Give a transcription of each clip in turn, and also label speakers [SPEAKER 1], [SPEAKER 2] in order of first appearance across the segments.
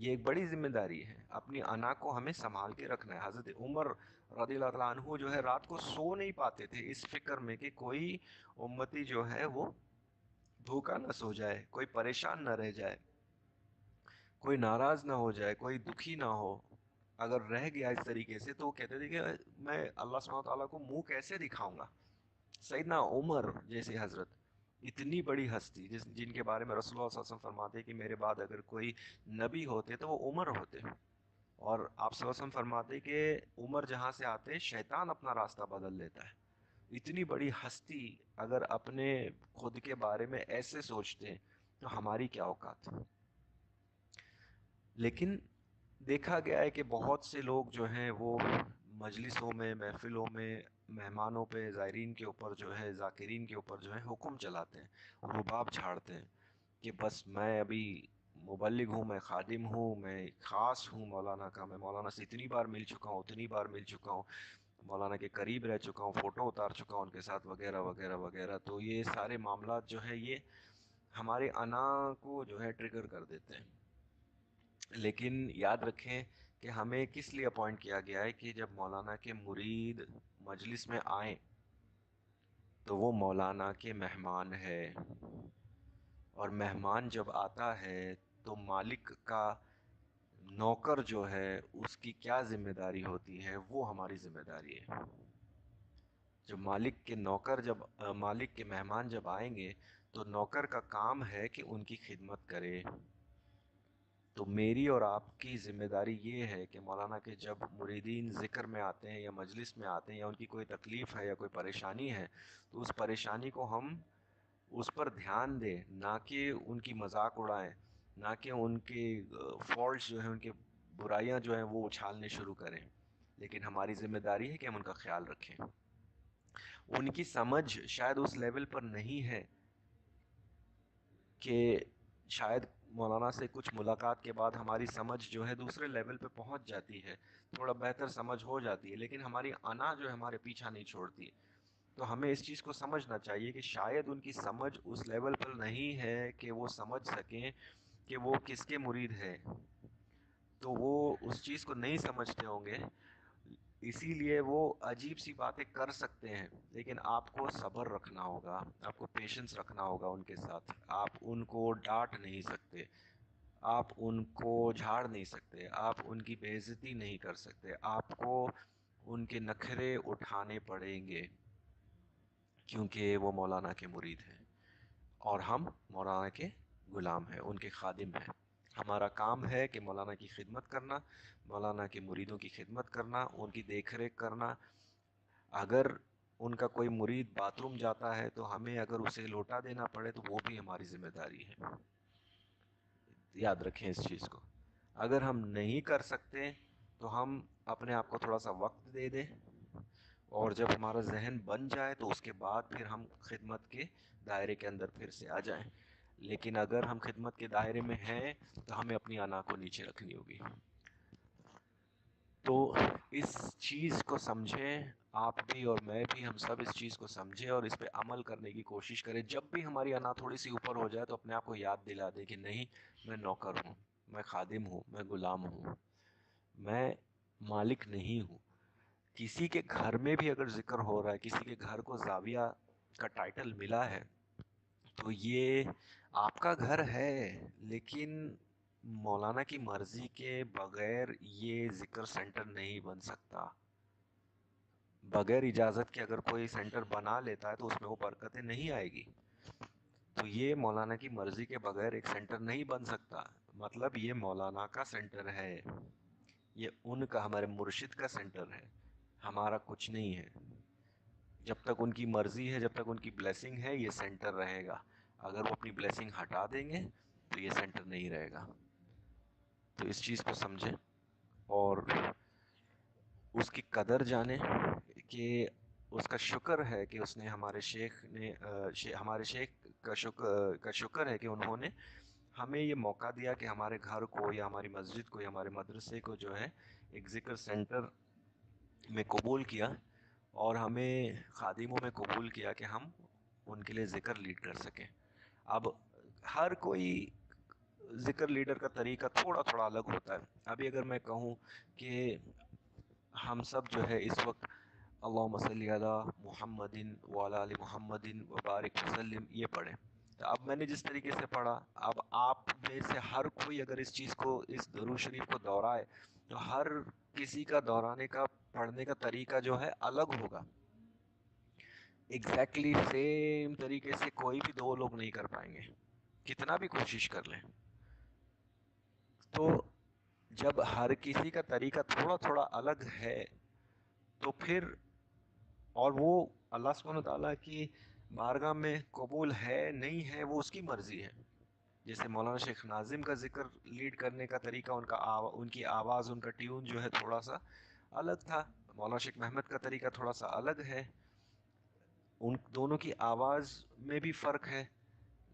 [SPEAKER 1] یہ ایک بڑی ذمہ داری ہے، اپنی انا کو ہمیں سنبھال کے رکھنا ہے۔ حضرت عمر رضی اللہ تعالیٰ عنہ جو ہے رات کو سو نہیں پاتے تھے اس فکر میں کہ کوئی امتی جو ہے وہ بھوکا نہ سو جائے، کوئی پریشان نہ رہ جائے، کوئی ناراض نہ ہو جائے، کوئی دکھی نہ ہو۔ اگر رہ گیا اس طریقے سے تو وہ کہتے تھے کہ میں اللہ سبحانہ وتعالیٰ کو منہ کیسے دکھاؤں گا۔ سیدنا عمر جیسے حضرت، اتنی بڑی ہستی جن کے بارے میں رسول اللہ صلی اللہ علیہ وسلم فرماتے ہیں کہ میرے بعد اگر کوئی نبی ہوتے تو وہ عمر ہوتے، اور آپ صلی اللہ علیہ وسلم فرماتے ہیں کہ عمر جہاں سے آتے شیطان اپنا راستہ بدل لیتا ہے۔ اتنی بڑی ہستی اگر اپنے خود کے بارے میں ایسے سوچتے ہیں تو ہماری کیا اوقات۔ لیکن دیکھا گیا ہے کہ بہت سے لوگ جو ہیں وہ مجلسوں میں، محفلوں میں، مہمانوں پہ، زائرین کے اوپر جو ہے، ذاکرین کے اوپر جو ہے حکم چلاتے ہیں، رباب جھاڑتے ہیں کہ بس میں ابھی مبلغ ہوں، میں خادم ہوں، میں خاص ہوں مولانا کا، میں مولانا سے اتنی بار مل چکا ہوں، اتنی بار مل چکا ہوں، مولانا کے قریب رہ چکا ہوں، فوٹو اتار چکا ہوں ان کے ساتھ، وغیرہ وغیرہ وغیرہ۔ تو یہ سارے معاملات جو ہے یہ ہمارے انا کو جو ہے ٹریگر کر دیتے ہیں۔ لیکن یاد رکھیں کہ ہمیں کس لیے اپوائنٹ کیا گیا ہے کہ جب مولانا کے مرید مجلس میں آئیں تو وہ مولانا کے مہمان ہے، اور مہمان جب آتا ہے تو مالک کا نوکر جو ہے اس کی کیا ذمہ داری ہوتی ہے، وہ ہماری ذمہ داری ہے۔ جب مالک کے مہمان جب آئیں گے تو نوکر کا کام ہے کہ ان کی خدمت کرے۔ تو میری اور آپ کی ذمہ داری یہ ہے کہ مولانا کے جب مریدین ذکر میں آتے ہیں یا مجلس میں آتے ہیں یا ان کی کوئی تکلیف ہے یا کوئی پریشانی ہے تو اس پریشانی کو ہم اس پر دھیان دیں، نہ کہ ان کی مذاق اڑائیں، نہ کہ ان کے فالٹس جو ہیں، ان کے برائیاں جو ہیں وہ اچھالنے شروع کریں۔ لیکن ہماری ذمہ داری ہے کہ ہم ان کا خیال رکھیں۔ ان کی سمجھ شاید اس لیول پر نہیں ہے کہ شاید مولانا سے کچھ ملاقات کے بعد ہماری سمجھ جو ہے دوسرے لیول پہ پہنچ جاتی ہے، تھوڑا بہتر سمجھ ہو جاتی ہے، لیکن ہماری انا جو ہے ہمارے پیچھا نہیں چھوڑتی۔ تو ہمیں اس چیز کو سمجھنا چاہیے کہ شاید ان کی سمجھ اس لیول پر نہیں ہے کہ وہ سمجھ سکیں کہ وہ کس کے مرید ہے، تو وہ اس چیز کو نہیں سمجھتے ہوں گے، اسی لیے وہ عجیب سی باتیں کر سکتے ہیں۔ لیکن آپ کو صبر رکھنا ہوگا، آپ کو پیشنس رکھنا ہوگا ان کے ساتھ۔ آپ ان کو ڈانٹ نہیں سکتے، آپ ان کو جھاڑ نہیں سکتے، آپ ان کی بے عزتی نہیں کر سکتے، آپ کو ان کے نخرے اٹھانے پڑیں گے، کیونکہ وہ مولانا کے مرید ہیں اور ہم مولانا کے غلام ہیں، ان کے خادم ہیں۔ ہمارا کام ہے کہ مولانا کی خدمت کرنا، مولانا کے مریدوں کی خدمت کرنا، ان کی دیکھ ریکھ کرنا۔ اگر ان کا کوئی مرید باتھ روم جاتا ہے تو ہمیں اگر اسے لوٹا دینا پڑے تو وہ بھی ہماری ذمہ داری ہے۔ یاد رکھیں اس چیز کو۔ اگر ہم نہیں کر سکتے تو ہم اپنے آپ کو تھوڑا سا وقت دے دیں، اور جب ہمارا ذہن بن جائے تو اس کے بعد پھر ہم خدمت کے دائرے کے اندر پھر سے آ جائیں۔ لیکن اگر ہم خدمت کے دائرے میں ہیں تو ہمیں اپنی انا کو نیچے رکھنی ہوگی۔ تو اس چیز کو سمجھیں، آپ بھی اور میں بھی، ہم سب اس چیز کو سمجھیں اور اس پہ عمل کرنے کی کوشش کریں۔ جب بھی ہماری انا تھوڑی سی اوپر ہو جائے تو اپنے آپ کو یاد دلا دیں کہ نہیں، میں نوکر ہوں، میں خادم ہوں، میں غلام ہوں، میں مالک نہیں ہوں۔ کسی کے گھر میں بھی اگر ذکر ہو رہا ہے، کسی کے گھر کو زاویہ کا ٹائٹل ملا ہے، تو یہ آپ کا گھر ہے، لیکن مولانا کی مرضی کے بغیر یہ ذکر سینٹر نہیں بن سکتا۔ بغیر اجازت کے اگر کوئی سینٹر بنا لیتا ہے تو اس میں وہ برکتیں نہیں آئے گی۔ تو یہ مولانا کی مرضی کے بغیر ایک سینٹر نہیں بن سکتا۔ مطلب یہ مولانا کا سینٹر ہے، یہ ان کا، ہمارے مرشد کا سینٹر ہے، ہمارا کچھ نہیں ہے۔ جب تک ان کی مرضی ہے، جب تک ان کی بلیسنگ ہے، یہ سینٹر رہے گا۔ اگر وہ اپنی بلیسنگ ہٹا دیں گے تو یہ سینٹر نہیں رہے گا۔ تو اس چیز کو سمجھیں اور اس کی قدر جانیں کہ اس کا شکر ہے کہ اس نے ہمارے شیخ نے ہمارے شیخ کا شکر ہے کہ انہوں نے ہمیں یہ موقع دیا کہ ہمارے گھر کو یا ہماری مسجد کو یا ہمارے مدرسے کو جو ہے ایک ذکر سینٹر میں قبول کیا، اور ہمیں خادموں میں قبول کیا کہ ہم ان کے لیے ذکر لیڈ کر سکیں۔ اب ہر کوئی ذکر لیڈر کا طریقہ تھوڑا تھوڑا الگ ہوتا ہے. ابھی اگر میں کہوں کہ ہم سب جو ہے اس وقت اللہم صلی علی محمد وعلی آل محمد وبارک وسلم یہ پڑھیں، تو اب میں نے جس طریقے سے پڑھا، اب آپ میں سے ہر کوئی اگر اس چیز کو، اس درود شریف کو دہرائے، تو ہر کسی کا دہرانے کا، پڑھنے کا طریقہ جو ہے الگ ہوگا. ایگزیکٹلی سیم طریقے سے کوئی بھی دو لوگ نہیں کر پائیں گے، کتنا بھی کوشش کر لیں. تو جب ہر کسی کا طریقہ تھوڑا تھوڑا الگ ہے تو پھر، اور وہ اللہ سبحانہ وتعالیٰ کی بارگاہ میں قبول ہے نہیں ہے وہ اس کی مرضی ہے. جیسے مولانا شیخ ناظم کا ذکر لیڈ کرنے کا طریقہ، ان کی آواز، ان کا ٹیون جو ہے تھوڑا سا الگ تھا. مولانا شیخ محمد کا طریقہ تھوڑا سا الگ ہے. ان دونوں کی آواز میں بھی فرق ہے،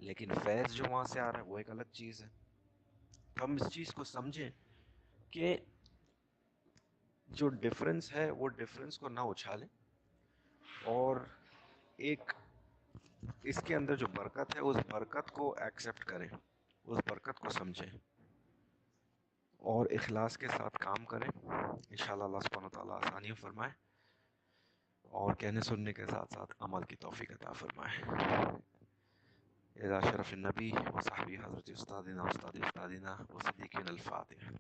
[SPEAKER 1] لیکن فیض جو وہاں سے آ رہا ہے وہ ایک الگ چیز ہے. تو ہم اس چیز کو سمجھیں کہ جو ڈفرنس ہے وہ ڈفرنس کو نہ اچھالیں، اور ایک اس کے اندر جو برکت ہے اس برکت کو ایکسیپٹ کریں، اس برکت کو سمجھیں اور اخلاص کے ساتھ کام کریں. انشاءاللہ اللہ سبحانہ وتعالیٰ آسانی فرمائے اور کہنے سننے کے ساتھ ساتھ عمل کی توفیق عطا فرمائے. اذا شرف النبی و صحبی حضرت استادنا استاد استادنا و صدیقین الفاتح.